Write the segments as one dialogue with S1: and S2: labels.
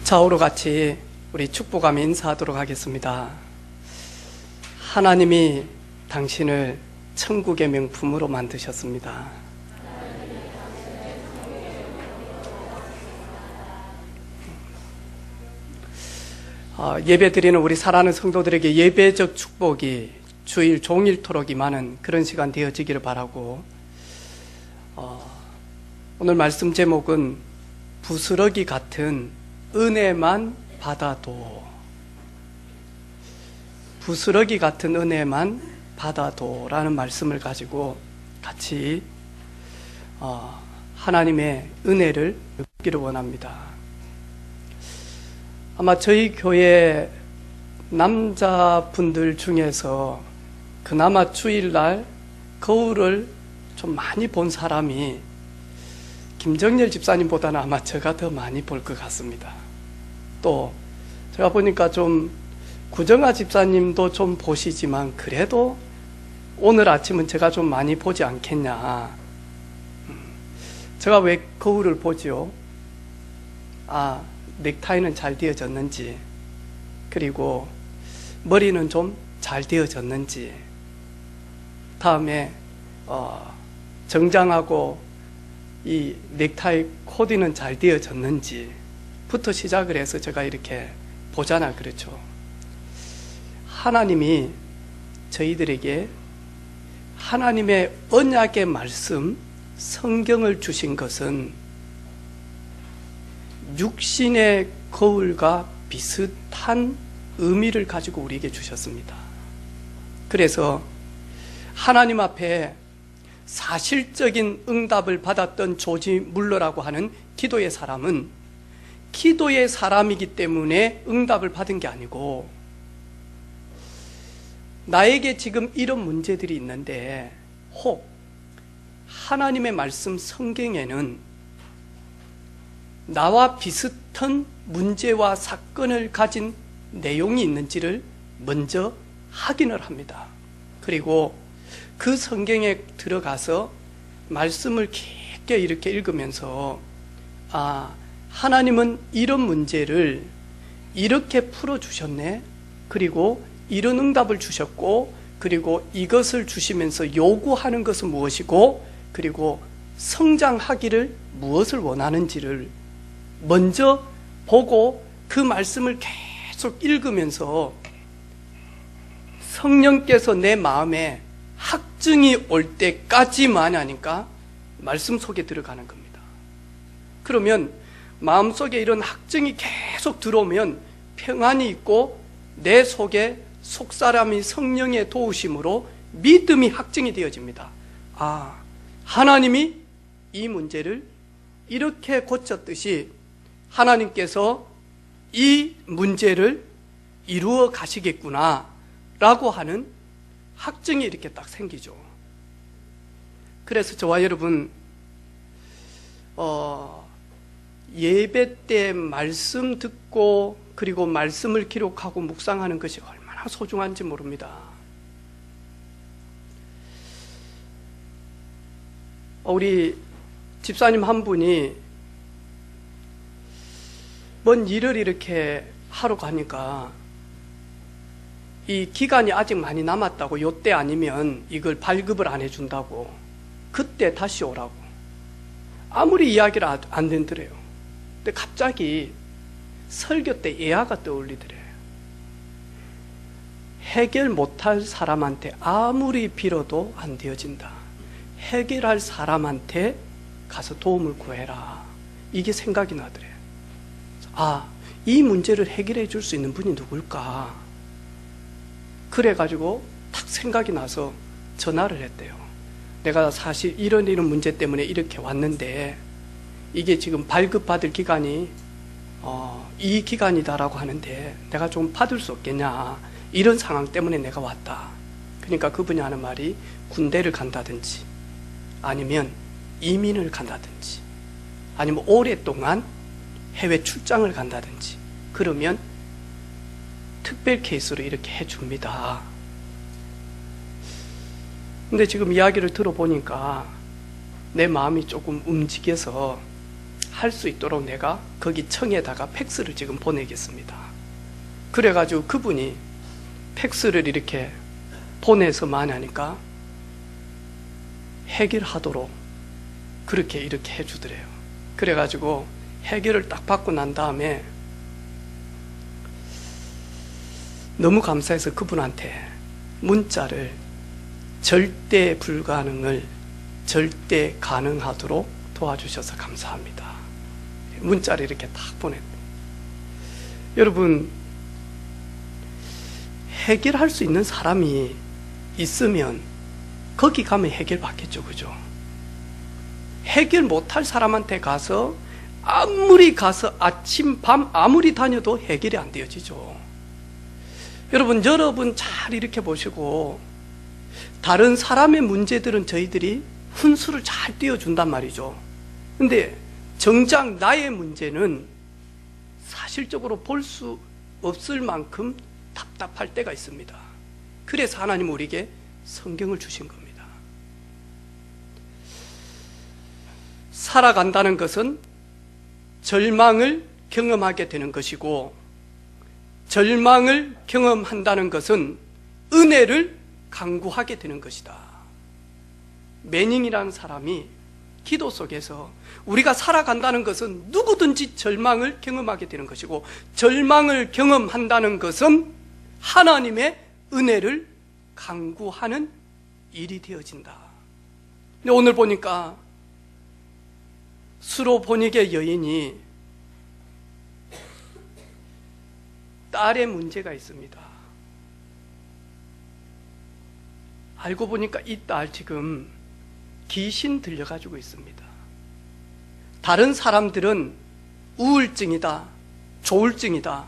S1: 좌우로 같이 우리 축복하며 인사하도록 하겠습니다. 하나님이 당신을 천국의 명품으로 만드셨습니다. 예배 드리는 우리 사랑하는 성도들에게 예배적 축복이 주일 종일토록 임하는 그런 시간 되어지기를 바라고, 오늘 말씀 제목은 부스러기 같은 은혜만 받아도, 부스러기 같은 은혜만 받아도 라는 말씀을 가지고 같이 하나님의 은혜를 느끼기를 원합니다. 아마 저희 교회 남자분들 중에서 그나마 주일날 거울을 좀 많이 본 사람이 김정렬 집사님보다는 아마 제가 더 많이 볼 것 같습니다. 또 제가 보니까 좀 구정아 집사님도 좀 보시지만 그래도 오늘 아침은 제가 좀 많이 보지 않겠냐. 제가 왜 거울을 보지요? 넥타이는 잘 되어졌는지, 그리고 머리는 좀 잘 되어졌는지, 다음에 정장하고 이 넥타이 코디는 잘 되어졌는지 부터 시작을 해서 제가 이렇게 보잖아. 그렇죠? 하나님이 저희들에게 하나님의 언약의 말씀, 성경을 주신 것은 육신의 거울과 비슷한 의미를 가지고 우리에게 주셨습니다. 그래서 하나님 앞에 사실적인 응답을 받았던 조지 물러라고 하는 기도의 사람은 기도의 사람이기 때문에 응답을 받은 게 아니고, 나에게 지금 이런 문제들이 있는데 혹 하나님의 말씀 성경에는 나와 비슷한 문제와 사건을 가진 내용이 있는지를 먼저 확인을 합니다. 그리고 그 성경에 들어가서 말씀을 깊게 이렇게 읽으면서 하나님은 이런 문제를 이렇게 풀어주셨네, 그리고 이런 응답을 주셨고, 그리고 이것을 주시면서 요구하는 것은 무엇이고, 그리고 성장하기를 무엇을 원하는지를 먼저 보고 그 말씀을 계속 읽으면서 성령께서 내 마음에 확증이 올 때까지만 하니까 말씀 속에 들어가는 겁니다. 그러면 마음속에 이런 확증이 계속 들어오면 평안이 있고 내 속에 속사람이 성령의 도우심으로 믿음이 확증이 되어집니다. 하나님이 이 문제를 이렇게 고쳤듯이 하나님께서 이 문제를 이루어 가시겠구나 라고 하는 확증이 이렇게 딱 생기죠. 그래서 저와 여러분 예배 때 말씀 듣고 그리고 말씀을 기록하고 묵상하는 것이 얼마나 소중한지 모릅니다. 우리 집사님 한 분이 뭔 일을 이렇게 하러 가니까 이 기간이 아직 많이 남았다고, 요때 아니면 이걸 발급을 안 해준다고, 그때 다시 오라고 아무리 이야기를 안 된더래요. 근데 갑자기 설교 때 예화가 떠올리더래요. 해결 못할 사람한테 아무리 빌어도 안 되어진다. 해결할 사람한테 가서 도움을 구해라. 이게 생각이 나더래요. 이 문제를 해결해 줄 수 있는 분이 누굴까? 그래가지고 탁 생각이 나서 전화를 했대요. 내가 사실 이런 문제 때문에 이렇게 왔는데 이게 지금 발급받을 기간이 이 기간이다라고 하는데 내가 좀 받을 수 없겠냐, 이런 상황 때문에 내가 왔다. 그러니까 그분이 하는 말이 군대를 간다든지 아니면 이민을 간다든지 아니면 오랫동안 해외 출장을 간다든지, 그러면 특별 케이스로 이렇게 해줍니다. 근데 지금 이야기를 들어보니까 내 마음이 조금 움직여서 할 수 있도록 내가 거기 청에다가 팩스를 지금 보내겠습니다. 그래가지고 그분이 팩스를 이렇게 보내서만 하니까 해결하도록 그렇게 이렇게 해주더래요. 그래가지고 해결을 딱 받고 난 다음에 너무 감사해서 그분한테 문자를 절대 불가능을 절대 가능하도록 도와주셔서 감사합니다. 문자를 이렇게 딱 보냈대요. 여러분, 해결할 수 있는 사람이 있으면 거기 가면 해결받겠죠, 그죠? 해결 못할 사람한테 가서 아무리 가서 아침 밤 아무리 다녀도 해결이 안 되어지죠. 여러분 잘 이렇게 보시고, 다른 사람의 문제들은 저희들이 훈수를 잘 띄워준단 말이죠. 근데 정작 나의 문제는 사실적으로 볼 수 없을 만큼 답답할 때가 있습니다. 그래서 하나님은 우리에게 성경을 주신 겁니다. 살아간다는 것은 절망을 경험하게 되는 것이고, 절망을 경험한다는 것은 은혜를 강구하게 되는 것이다. 매닝이라는 사람이 기도 속에서 우리가 살아간다는 것은 누구든지 절망을 경험하게 되는 것이고, 절망을 경험한다는 것은 하나님의 은혜를 강구하는 일이 되어진다. 근데 오늘 보니까 수로보니게 여인이 딸의 문제가 있습니다. 알고 보니까 이 딸 지금 귀신 들려가지고 있습니다. 다른 사람들은 우울증이다, 조울증이다,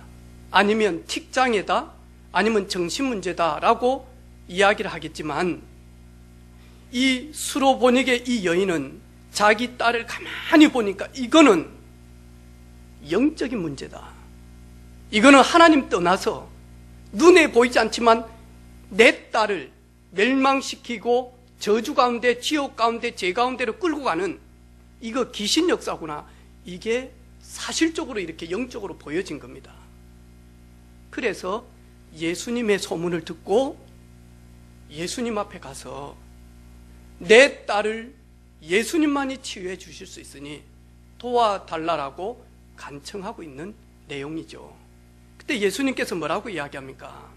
S1: 아니면 틱장애다, 아니면 정신문제다라고 이야기를 하겠지만, 이 수로보니게 이 여인은 자기 딸을 가만히 보니까 이거는 영적인 문제다. 이거는 하나님 떠나서 눈에 보이지 않지만 내 딸을 멸망시키고 저주 가운데, 지옥 가운데, 죄 가운데로 끌고 가는 이거 귀신 역사구나. 이게 사실적으로 이렇게 영적으로 보여진 겁니다. 그래서 예수님의 소문을 듣고 예수님 앞에 가서 내 딸을 예수님만이 치유해 주실 수 있으니 도와달라고 간청하고 있는 내용이죠. 그때 예수님께서 뭐라고 이야기합니까?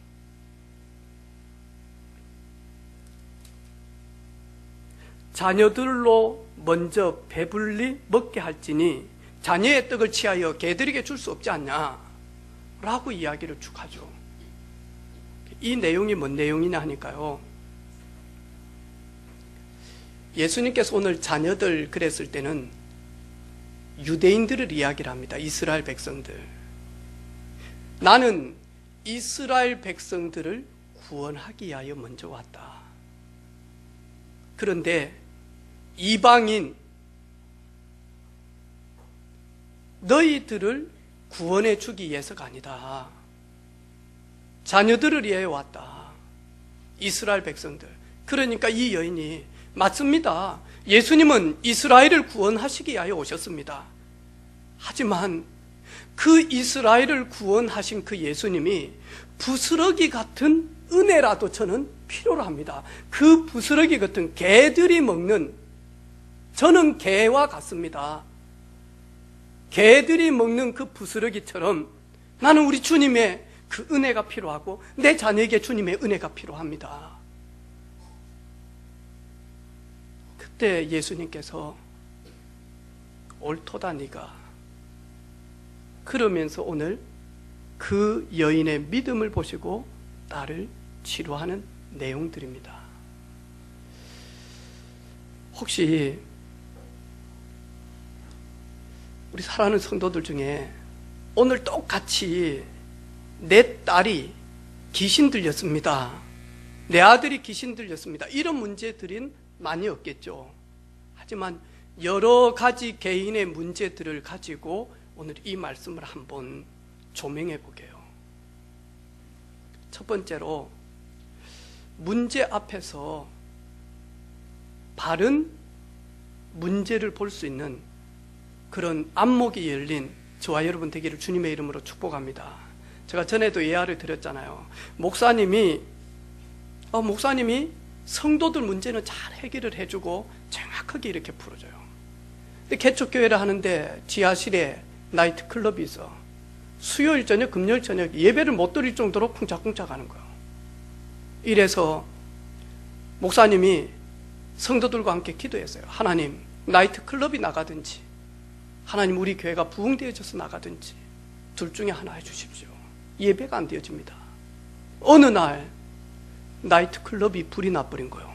S1: 자녀들로 먼저 배불리 먹게 할지니 자녀의 떡을 취하여 개들에게 줄 수 없지 않냐 라고 이야기를 쭉 하죠. 이 내용이 뭔 내용이냐 하니까요, 예수님께서 오늘 자녀들 그랬을 때는 유대인들을 이야기를 합니다. 이스라엘 백성들. 나는 이스라엘 백성들을 구원하기 위하여 먼저 왔다. 그런데 이방인 너희들을 구원해 주기 위해서가 아니다. 자녀들을 위해 왔다. 이스라엘 백성들. 그러니까 이 여인이 맞습니다. 예수님은 이스라엘을 구원하시기 위하여 오셨습니다. 하지만 그 이스라엘을 구원하신 그 예수님이 부스러기 같은 은혜라도 저는 필요로 합니다. 그 부스러기 같은 개들이 먹는, 저는 개와 같습니다. 개들이 먹는 그 부스러기처럼 나는 우리 주님의 그 은혜가 필요하고 내 자녀에게 주님의 은혜가 필요합니다. 그때 예수님께서 옳도다 네가, 그러면서 오늘 그 여인의 믿음을 보시고 딸을 치료하는 내용들입니다. 혹시 우리 사랑하는 성도들 중에 오늘 똑같이 내 딸이 귀신 들렸습니다, 내 아들이 귀신 들렸습니다, 이런 문제들은 많이 없겠죠. 하지만 여러 가지 개인의 문제들을 가지고 오늘 이 말씀을 한번 조명해 보게요. 첫 번째로, 문제 앞에서 바른 문제를 볼 수 있는 그런 안목이 열린 저와 여러분 되기를 주님의 이름으로 축복합니다. 제가 전에도 예화를 드렸잖아요. 목사님이 성도들 문제는 잘 해결을 해주고 정확하게 이렇게 풀어줘요. 근데 개척교회를 하는데 지하실에 나이트 클럽이 있어. 수요일 저녁, 금요일 저녁 예배를 못 드릴 정도로 쿵짝쿵짝 하는 거예요. 이래서 목사님이 성도들과 함께 기도했어요. 하나님, 나이트 클럽이 나가든지 하나님 우리 교회가 부흥되어져서 나가든지 둘 중에 하나 해주십시오. 예배가 안 되어집니다. 어느 날 나이트 클럽이 불이 나버린 거예요.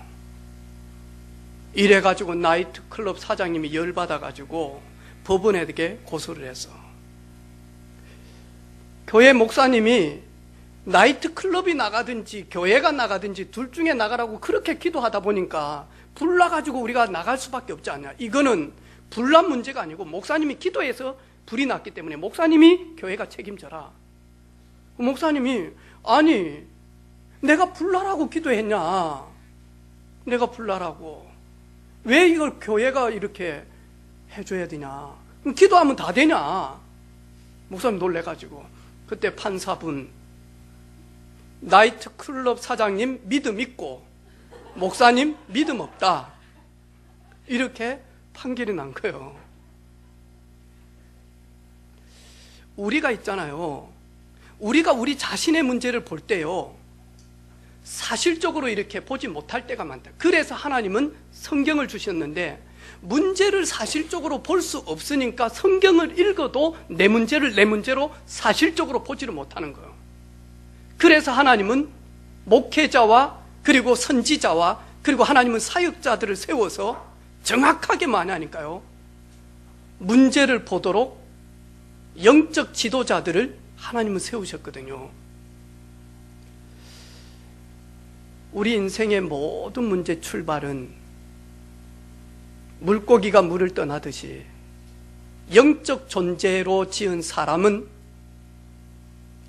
S1: 이래가지고 나이트 클럽 사장님이 열받아가지고 법원에게 고소를 했어. 교회 목사님이 나이트 클럽이 나가든지 교회가 나가든지 둘 중에 나가라고 그렇게 기도하다 보니까 불 나가지고 우리가 나갈 수밖에 없지 않냐. 이거는 불난 문제가 아니고 목사님이 기도해서 불이 났기 때문에 목사님이 교회가 책임져라. 목사님이 아니 내가 불나라고 기도했냐. 내가 불나라고. 왜 이걸 교회가 이렇게 해줘야 되냐. 그럼 기도하면 다 되냐. 목사님 놀래가지고 그때 판사분 나이트 클럽 사장님 믿음 있고 목사님 믿음 없다. 이렇게 판결이 난 거예요. 우리가 있잖아요. 우리가 우리 자신의 문제를 볼 때요. 사실적으로 이렇게 보지 못할 때가 많다. 그래서 하나님은 성경을 주셨는데 문제를 사실적으로 볼 수 없으니까 성경을 읽어도 내 문제를 내 문제로 사실적으로 보지를 못하는 거예요. 그래서 하나님은 목회자와 그리고 선지자와 그리고 하나님은 사역자들을 세워서 정확하게 말하니까요. 문제를 보도록 영적 지도자들을 하나님은 세우셨거든요. 우리 인생의 모든 문제 출발은 물고기가 물을 떠나듯이 영적 존재로 지은 사람은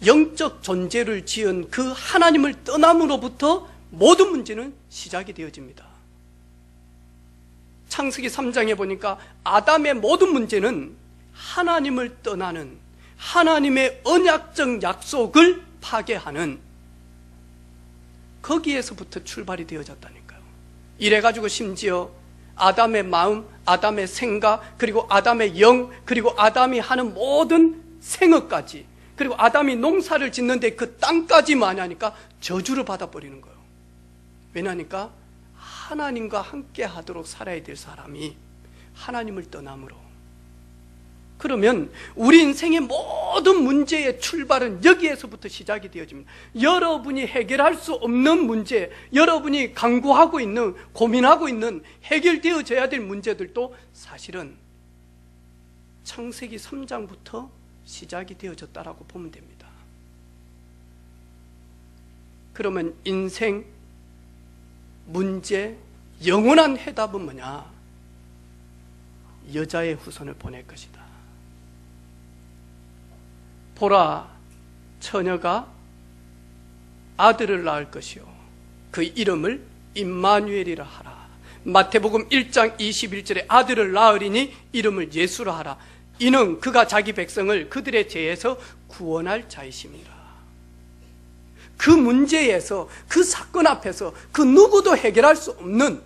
S1: 영적 존재를 지은 그 하나님을 떠남으로부터 모든 문제는 시작이 되어집니다. 창세기 3장에 보니까 아담의 모든 문제는 하나님을 떠나는 하나님의 언약적 약속을 파괴하는 거기에서부터 출발이 되어졌다니까요. 이래가지고 심지어 아담의 마음, 아담의 생각, 그리고 아담의 영, 그리고 아담이 하는 모든 생업까지, 그리고 아담이 농사를 짓는데 그 땅까지 마냐니까 저주를 받아버리는 거예요. 왜냐니까 하나님과 함께 하도록 살아야 될 사람이 하나님을 떠남으로. 그러면 우리 인생의 모든 문제의 출발은 여기에서부터 시작이 되어집니다. 여러분이 해결할 수 없는 문제, 여러분이 강구하고 있는, 고민하고 있는 해결되어져야 될 문제들도 사실은 창세기 3장부터 시작이 되어졌다라고 보면 됩니다. 그러면 인생 문제 영원한 해답은 뭐냐? 여자의 후손을 보낼 것이다. 보라, 처녀가 아들을 낳을 것이요 그 이름을 임마누엘이라 하라. 마태복음 1장 21절에 아들을 낳으리니 이름을 예수라 하라. 이는 그가 자기 백성을 그들의 죄에서 구원할 자이심이라. 그 문제에서, 그 사건 앞에서 그 누구도 해결할 수 없는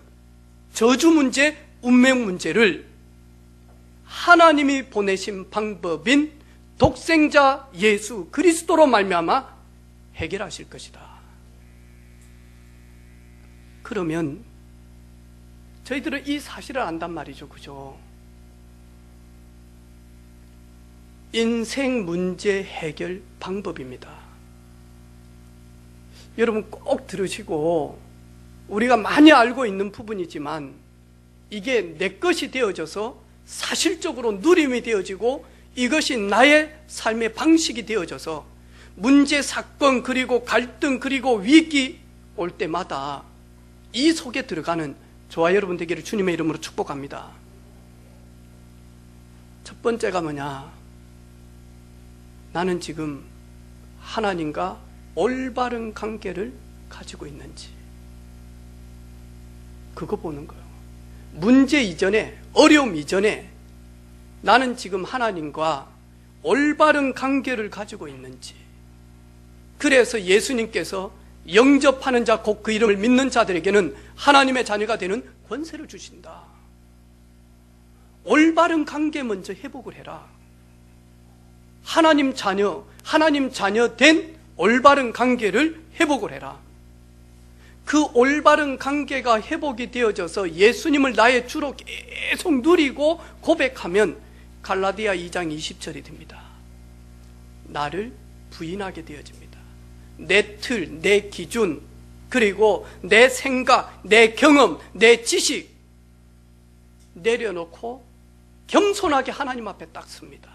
S1: 저주 문제, 운명 문제를 하나님이 보내신 방법인 독생자 예수 그리스도로 말미암아 해결하실 것이다. 그러면 저희들은 이 사실을 안단 말이죠. 그죠? 인생 문제 해결 방법입니다. 여러분 꼭 들으시고, 우리가 많이 알고 있는 부분이지만 이게 내 것이 되어져서 사실적으로 누림이 되어지고 이것이 나의 삶의 방식이 되어져서 문제, 사건, 그리고 갈등, 그리고 위기 올 때마다 이 속에 들어가는 저와 여러분 되기를 주님의 이름으로 축복합니다. 첫 번째가 뭐냐? 나는 지금 하나님과 올바른 관계를 가지고 있는지, 그거 보는 거예요. 문제 이전에, 어려움 이전에 나는 지금 하나님과 올바른 관계를 가지고 있는지. 그래서 예수님께서 영접하는 자, 곧 그 이름을 믿는 자들에게는 하나님의 자녀가 되는 권세를 주신다. 올바른 관계 먼저 회복을 해라. 하나님 자녀 된 올바른 관계를 회복을 해라. 그 올바른 관계가 회복이 되어져서 예수님을 나의 주로 계속 누리고 고백하면 갈라디아 2장 20절이 됩니다. 나를 부인하게 되어집니다. 내 틀, 내 기준, 그리고 내 생각, 내 경험, 내 지식 내려놓고 겸손하게 하나님 앞에 딱 섭니다.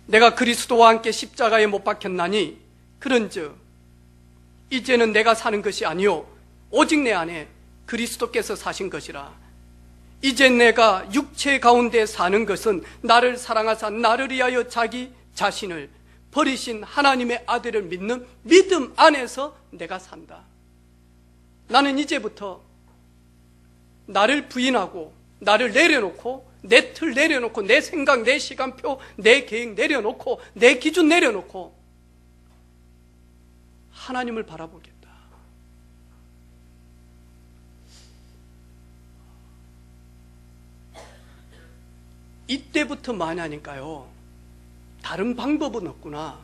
S1: 내가 그리스도와 함께 십자가에 못 박혔나니 그런즉 이제는 내가 사는 것이 아니요 오직 내 안에 그리스도께서 사신 것이라. 이제 내가 육체 가운데 사는 것은 나를 사랑하사 나를 위하여 자기 자신을 버리신 하나님의 아들을 믿는 믿음 안에서 내가 산다. 나는 이제부터 나를 부인하고 나를 내려놓고 내 틀 내려놓고 내 생각, 내 시간표, 내 계획 내려놓고 내 기준 내려놓고 하나님을 바라보겠다. 이때부터 많이 하니까요, 다른 방법은 없구나.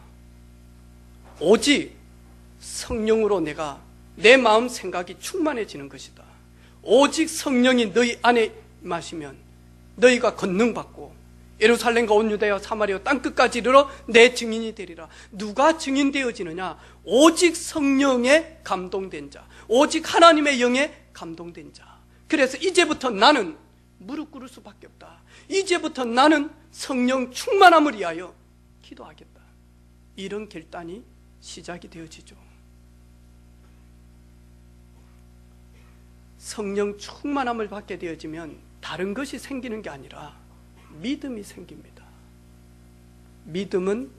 S1: 오직 성령으로 내 마음 생각이 충만해지는 것이다. 오직 성령이 너희 안에 임하시면 너희가 권능받고 예루살렘과 온 유대와 사마리아 땅끝까지 이르러 내 증인이 되리라. 누가 증인되어지느냐? 오직 성령에 감동된 자, 오직 하나님의 영에 감동된 자. 그래서 이제부터 나는 무릎 꿇을 수밖에 없다. 이제부터 나는 성령 충만함을 위하여 기도하겠다. 이런 결단이 시작이 되어지죠. 성령 충만함을 받게 되어지면 다른 것이 생기는 게 아니라 믿음이 생깁니다. 믿음은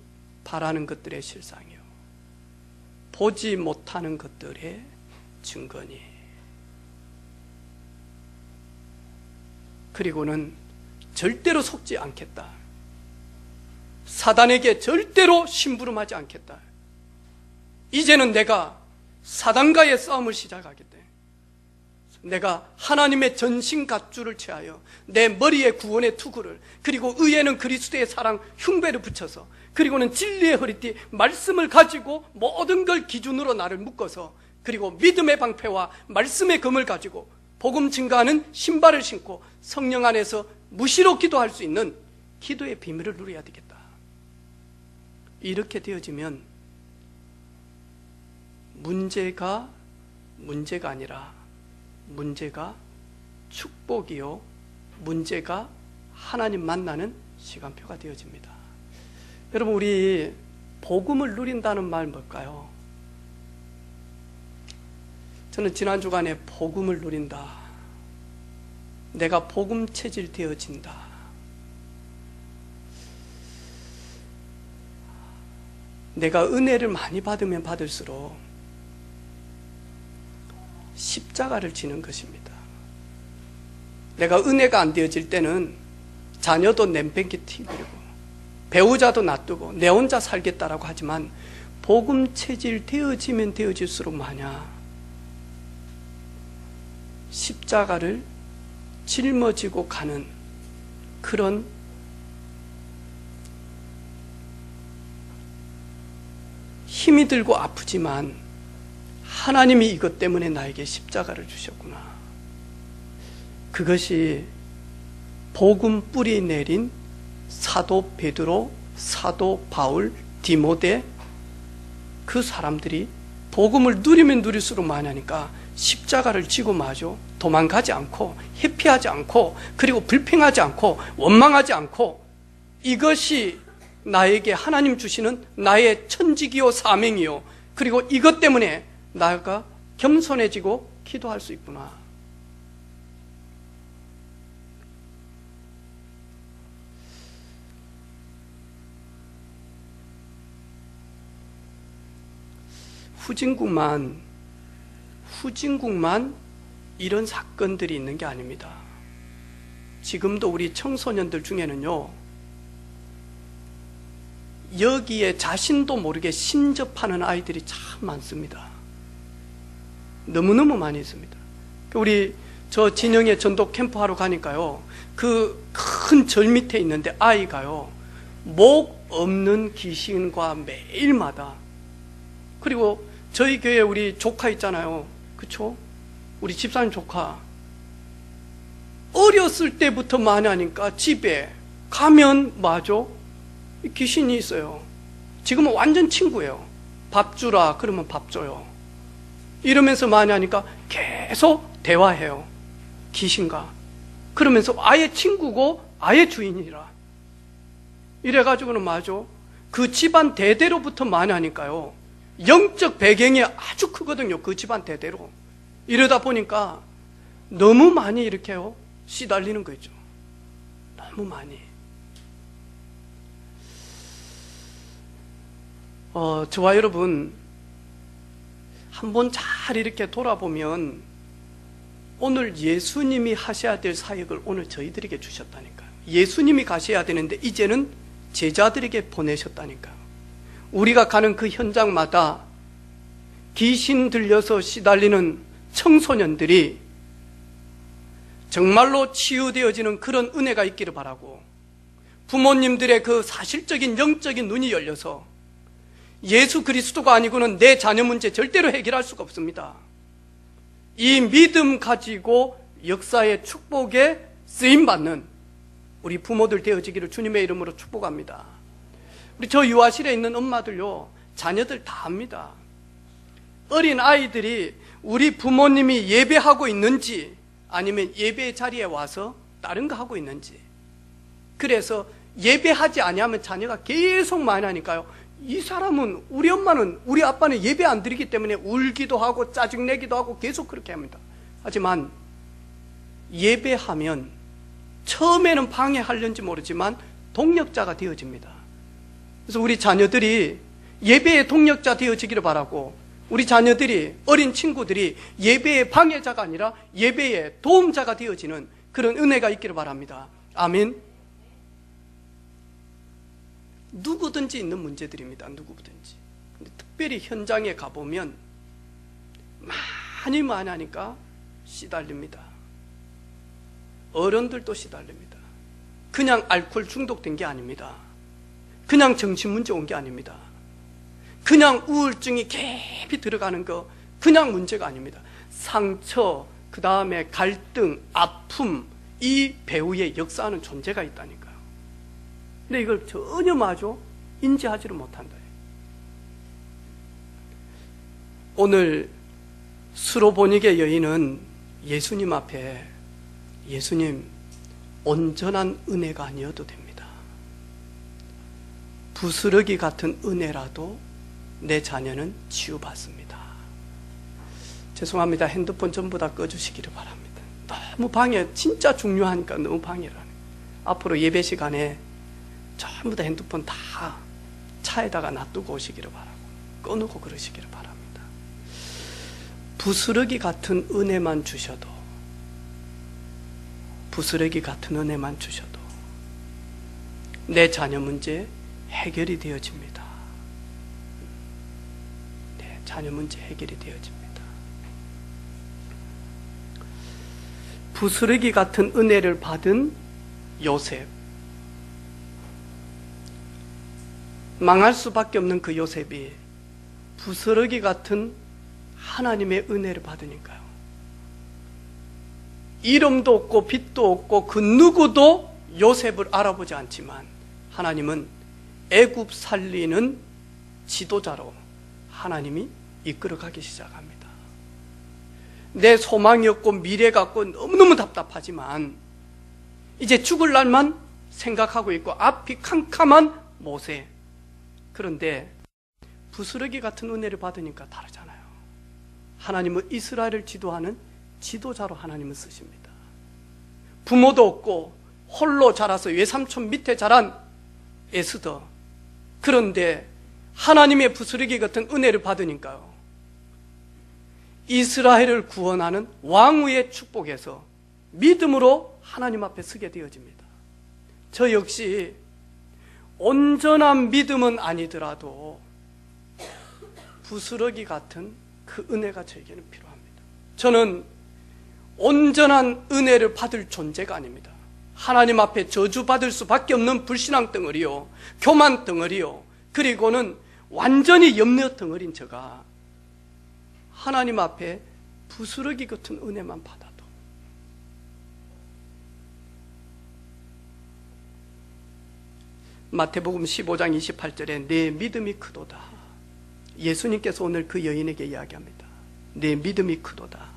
S1: 바라는 것들의 실상이요 보지 못하는 것들의 증거니. 그리고는 절대로 속지 않겠다. 사단에게 절대로 심부름하지 않겠다. 이제는 내가 사단과의 싸움을 시작하겠다. 내가 하나님의 전신갑주를 취하여 내 머리에 구원의 투구를, 그리고 의에는 그리스도의 사랑 흉배를 붙여서, 그리고는 진리의 허리띠 말씀을 가지고 모든 걸 기준으로 나를 묶어서, 그리고 믿음의 방패와 말씀의 검을 가지고 복음 증거하는 신발을 신고 성령 안에서 무시로 기도할 수 있는 기도의 비밀을 누려야 되겠다. 이렇게 되어지면 문제가 아니라 문제가 축복이요, 문제가 하나님 만나는 시간표가 되어집니다. 여러분, 우리 복음을 누린다는 말 뭘까요? 저는 지난 주간에 복음을 누린다, 내가 복음 체질 되어진다, 내가 은혜를 많이 받으면 받을수록 십자가를 지는 것입니다. 내가 은혜가 안 되어질 때는 자녀도 냄뺑이 튀기고 배우자도 놔두고 내 혼자 살겠다라고 하지만, 복음 체질 되어지면 되어질수록 마냐 십자가를 짊어지고 가는 그런 힘이 들고 아프지만 하나님이 이것 때문에 나에게 십자가를 주셨구나. 그것이 복음 뿌리 내린 사도 베드로, 사도 바울, 디모데, 그 사람들이 복음을 누리면 누릴수록 많이 하니까 십자가를 지고 마죠. 도망가지 않고 회피하지 않고, 그리고 불평하지 않고 원망하지 않고, 이것이 나에게 하나님 주시는 나의 천직이요 사명이요, 그리고 이것 때문에 나가 겸손해지고 기도할 수 있구나. 후진국만 이런 사건들이 있는 게 아닙니다. 지금도 우리 청소년들 중에는요, 여기에 자신도 모르게 신접하는 아이들이 참 많습니다. 너무너무 많이 있습니다. 우리 저 진영의 전도 캠프 하러 가니까요, 그 큰 절 밑에 있는데 아이가요, 목 없는 귀신과 매일마다, 그리고 저희 교회 우리 조카 있잖아요, 그쵸? 우리 집사님 조카 어렸을 때부터 많이 하니까 집에 가면 뭐하죠? 귀신이 있어요. 지금은 완전 친구예요. 밥 주라 그러면 밥 줘요. 이러면서 많이 하니까 계속 대화해요, 귀신과. 그러면서 아예 친구고 아예 주인이라. 이래가지고는 뭐하죠? 그 집안 대대로부터 많이 하니까요, 영적 배경이 아주 크거든요, 그 집안 대대로. 이러다 보니까 너무 많이 이렇게요, 시달리는 거죠. 너무 많이. 저와 여러분 한번 잘 이렇게 돌아보면 오늘 예수님이 하셔야 될 사역을 오늘 저희들에게 주셨다니까요. 예수님이 가셔야 되는데 이제는 제자들에게 보내셨다니까요. 우리가 가는 그 현장마다 귀신 들려서 시달리는 청소년들이 정말로 치유되어지는 그런 은혜가 있기를 바라고, 부모님들의 그 사실적인 영적인 눈이 열려서 예수 그리스도가 아니고는 내 자녀 문제 절대로 해결할 수가 없습니다. 이 믿음 가지고 역사의 축복에 쓰임받는 우리 부모들 되어지기를 주님의 이름으로 축복합니다. 우리 저 유아실에 있는 엄마들요, 자녀들 다 합니다. 어린 아이들이 우리 부모님이 예배하고 있는지 아니면 예배 자리에 와서 다른 거 하고 있는지, 그래서 예배하지 아니하면 자녀가 계속 많이 하니까요, 이 사람은, 우리 엄마는, 우리 아빠는 예배 안 드리기 때문에 울기도 하고 짜증내기도 하고 계속 그렇게 합니다. 하지만 예배하면 처음에는 방해하려는지 모르지만 동력자가 되어집니다. 그래서 우리 자녀들이 예배의 동력자 되어지기를 바라고, 우리 자녀들이, 어린 친구들이 예배의 방해자가 아니라 예배의 도움자가 되어지는 그런 은혜가 있기를 바랍니다. 아멘. 누구든지 있는 문제들입니다. 누구든지. 근데 특별히 현장에 가보면 많이 하니까 시달립니다. 어른들도 시달립니다. 그냥 알코올 중독된 게 아닙니다. 그냥 정신문제 온 게 아닙니다. 그냥 우울증이 깊이 들어가는 거 그냥 문제가 아닙니다. 상처, 그 다음에 갈등, 아픔, 이 배후에 역사하는 존재가 있다니까요. 근데 이걸 전혀 마저 인지하지를 못한다. 오늘 수로보니게 여인은 예수님 앞에, 예수님, 온전한 은혜가 아니어도 됩니다. 부스러기 같은 은혜라도 내 자녀는 치유받습니다. 죄송합니다. 핸드폰 전부 다 꺼주시기를 바랍니다. 너무 방해, 진짜 중요하니까 너무 방해를 하네. 앞으로 예배 시간에 전부 다 핸드폰 다 차에다가 놔두고 오시기를 바라고, 꺼놓고 그러시기를 바랍니다. 부스러기 같은 은혜만 주셔도, 부스러기 같은 은혜만 주셔도 내 자녀 문제 해결이 되어집니다. 내 자녀 문제 해결이 되어집니다. 부스러기 같은 은혜를 받은 요셉, 망할 수밖에 없는 그 요셉이 부스러기 같은 하나님의 은혜를 받으니까요, 이름도 없고 빛도 없고 그 누구도 요셉을 알아보지 않지만 하나님은 애굽 살리는 지도자로 하나님이 이끌어가기 시작합니다. 내 소망이 없고 미래가 없고 너무너무 답답하지만 이제 죽을 날만 생각하고 있고 앞이 캄캄한 모세. 그런데 부스러기 같은 은혜를 받으니까 다르잖아요. 하나님은 이스라엘을 지도하는 지도자로 하나님은 쓰십니다. 부모도 없고 홀로 자라서 외삼촌 밑에 자란 에스더. 그런데 하나님의 부스러기 같은 은혜를 받으니까요, 이스라엘을 구원하는 왕후의 축복에서 믿음으로 하나님 앞에 서게 되어집니다. 저 역시 온전한 믿음은 아니더라도 부스러기 같은 그 은혜가 저에게는 필요합니다. 저는 온전한 은혜를 받을 존재가 아닙니다. 하나님 앞에 저주받을 수밖에 없는 불신앙 덩어리요, 교만 덩어리요, 그리고는 완전히 염려 덩어리인 저가 하나님 앞에 부스러기 같은 은혜만 받아도 마태복음 15장 28절에 내 믿음이 크도다. 예수님께서 오늘 그 여인에게 이야기합니다. 내 믿음이 크도다.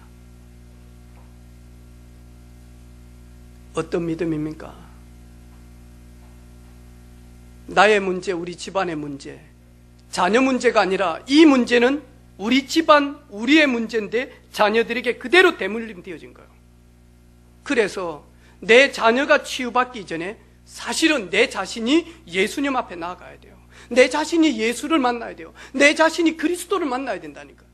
S1: 어떤 믿음입니까? 나의 문제, 우리 집안의 문제, 자녀 문제가 아니라 이 문제는 우리 집안, 우리의 문제인데 자녀들에게 그대로 대물림 되어진 거예요. 그래서 내 자녀가 치유받기 전에 사실은 내 자신이 예수님 앞에 나아가야 돼요. 내 자신이 예수를 만나야 돼요. 내 자신이 그리스도를 만나야 된다니까요.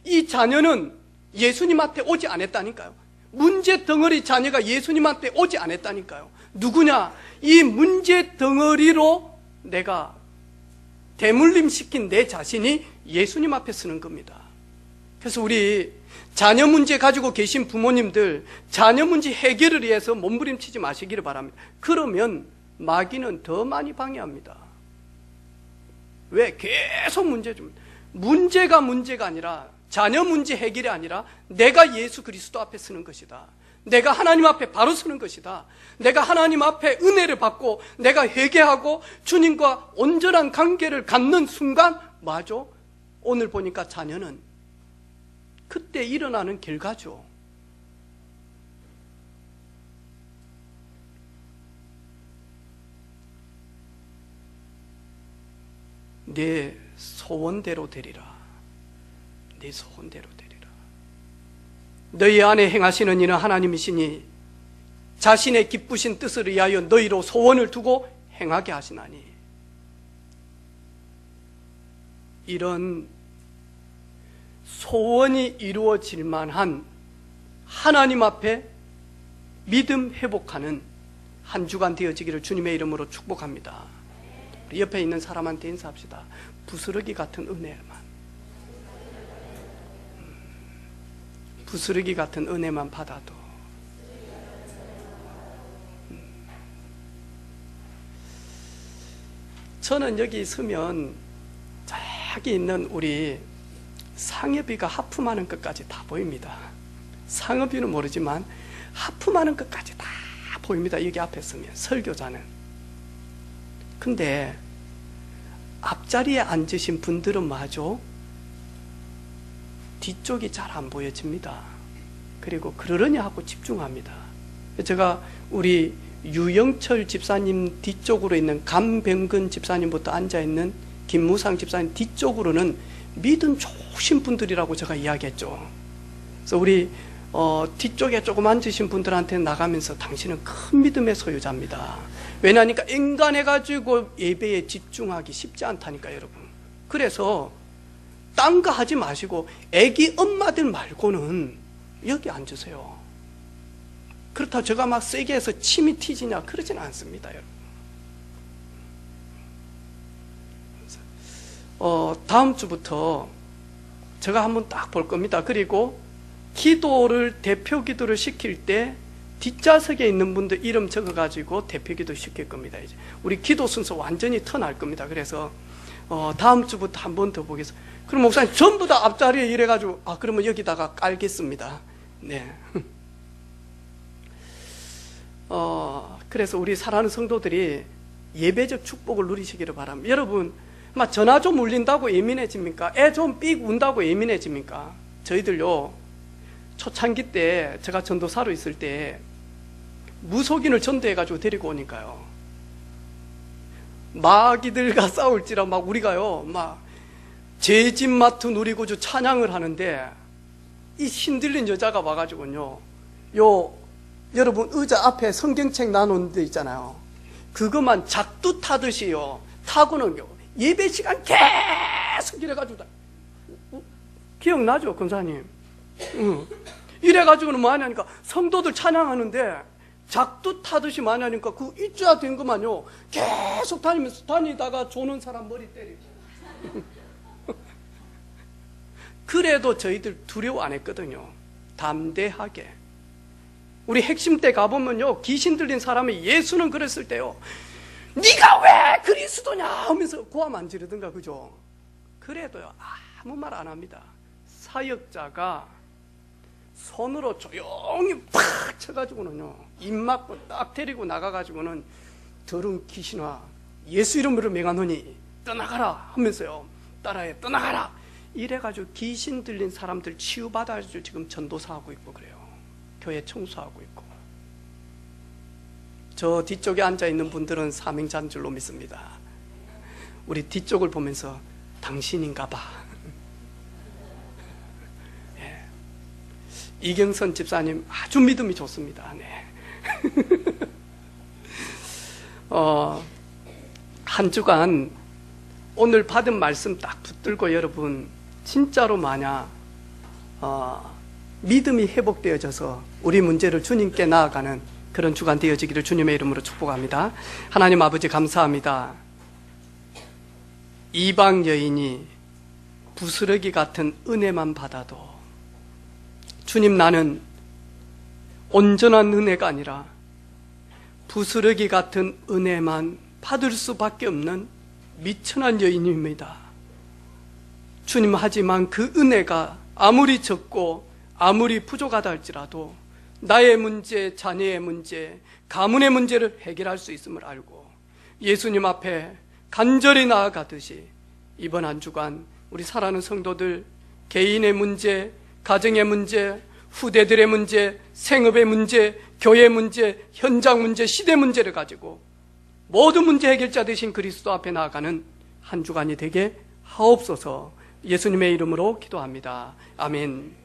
S1: 이 자녀는 예수님한테 오지 않았다니까요. 문제 덩어리 자녀가 예수님한테 오지 않았다니까요. 누구냐? 이 문제 덩어리로 내가 대물림시킨 내 자신이 예수님 앞에 서는 겁니다. 그래서 우리 자녀 문제 가지고 계신 부모님들, 자녀 문제 해결을 위해서 몸부림치지 마시기를 바랍니다. 그러면 마귀는 더 많이 방해합니다. 왜? 계속 문제 줍니다. 문제가 아니라, 자녀 문제 해결이 아니라 내가 예수 그리스도 앞에 서는 것이다. 내가 하나님 앞에 바로 서는 것이다. 내가 하나님 앞에 은혜를 받고 내가 회개하고 주님과 온전한 관계를 갖는 순간, 맞아? 오늘 보니까 자녀는 그때 일어나는 결과죠. 내 소원대로 되리라. 내 소원대로 되리라. 너희 안에 행하시는 이는 하나님이시니 자신의 기쁘신 뜻을 위하여 너희로 소원을 두고 행하게 하시나니. 이런 소원이 이루어질 만한 하나님 앞에 믿음 회복하는 한 주간 되어지기를 주님의 이름으로 축복합니다. 우리 옆에 있는 사람한테 인사합시다. 부스러기 같은 은혜만, 부스러기 같은 은혜만 받아도 저는 여기 있으면 저기 있는 우리 상엽이가 하품하는 것까지 다 보입니다. 상엽이는 모르지만 하품하는 것까지 다 보입니다. 여기 앞에 서면 설교자는. 근데 앞자리에 앉으신 분들은 마저 뒤쪽이 잘 안 보여집니다. 그리고 그러려니 하고 집중합니다. 제가 우리 유영철 집사님 뒤쪽으로 있는 감병근 집사님부터 앉아있는 김무상 집사님 뒤쪽으로는 믿음 좋으신 분들이라고 제가 이야기했죠. 그래서 우리 뒤쪽에 조금 앉으신 분들한테 나가면서 당신은 큰 믿음의 소유자입니다. 왜냐하니까 인간해가지고 예배에 집중하기 쉽지 않다니까 여러분. 그래서 딴 거 하지 마시고 애기 엄마들 말고는 여기 앉으세요. 그렇다고 제가 막 세게 해서 침이 튀지냐 그러진 않습니다 여러분. 다음 주부터 제가 한번 딱 볼 겁니다. 그리고 기도를, 대표 기도를 시킬 때 뒷좌석에 있는 분들 이름 적어가지고 대표 기도 시킬 겁니다. 이제 우리 기도 순서 완전히 턴할 겁니다. 그래서 다음 주부터 한 번 더 보겠습니다. 그럼 목사님 전부 다 앞자리에 이래가지고 그러면 여기다가 깔겠습니다. 네. 그래서 우리 사랑하는 성도들이 예배적 축복을 누리시기를 바랍니다. 여러분, 막 전화 좀 울린다고 예민해집니까? 애 좀 삑 운다고 예민해집니까? 저희들요, 초창기 때 제가 전도사로 있을 때 무속인을 전도해가지고 데리고 오니까요, 마귀들과 싸울지라 막 우리가요, 막 제집 맡은 우리 구주 찬양을 하는데 이 힘들린 여자가 와가지고요, 여러분 의자 앞에 성경책 나눈 데 있잖아요. 그것만 작두 타듯이요 타고는요 예배 시간 계속 이래가지고 기억나죠, 권사님? 이래가지고는 뭐 하냐니까 성도들 찬양하는데 작두 타듯이 많이 하니까 그 입자 된 것만요. 계속 다니다가 조는 사람 머리 때리고. 그래도 저희들 두려워 안 했거든요. 담대하게. 우리 핵심 때 가보면요, 귀신 들린 사람이 예수는 그랬을 때요, 네가 왜 그리스도냐 하면서 고함 안 지르든가, 그죠? 그래도요 아무 말 안 합니다. 사역자가 손으로 조용히 팍 쳐가지고는요, 입 막고 딱 데리고 나가가지고는 더러운 귀신아 예수 이름으로 명하노니 떠나가라 하면서요, 따라해 떠나가라 이래가지고 귀신 들린 사람들 치유받아가지고 지금 전도사하고 있고 그래요. 교회 청소하고 있고. 저 뒤쪽에 앉아있는 분들은 사명자인 줄로 믿습니다. 우리 뒤쪽을 보면서 당신인가 봐. 예. 이경선 집사님 아주 믿음이 좋습니다. 네. 한 주간 오늘 받은 말씀 딱 붙들고 여러분 진짜로 만약 믿음이 회복되어져서 우리 문제를 주님께 나아가는 그런 주간 되어지기를 주님의 이름으로 축복합니다. 하나님 아버지 감사합니다. 이방 여인이 부스러기 같은 은혜만 받아도 주님, 나는 온전한 은혜가 아니라 부스러기 같은 은혜만 받을 수밖에 없는 미천한 여인입니다. 주님, 하지만 그 은혜가 아무리 적고 아무리 부족하다 할지라도 나의 문제, 자녀의 문제, 가문의 문제를 해결할 수 있음을 알고 예수님 앞에 간절히 나아가듯이 이번 한 주간 우리 사랑하는 성도들 개인의 문제, 가정의 문제, 후대들의 문제, 생업의 문제, 교회 문제, 현장 문제, 시대 문제를 가지고 모든 문제 해결자 되신 그리스도 앞에 나아가는 한 주간이 되게 하옵소서. 예수님의 이름으로 기도합니다. 아멘.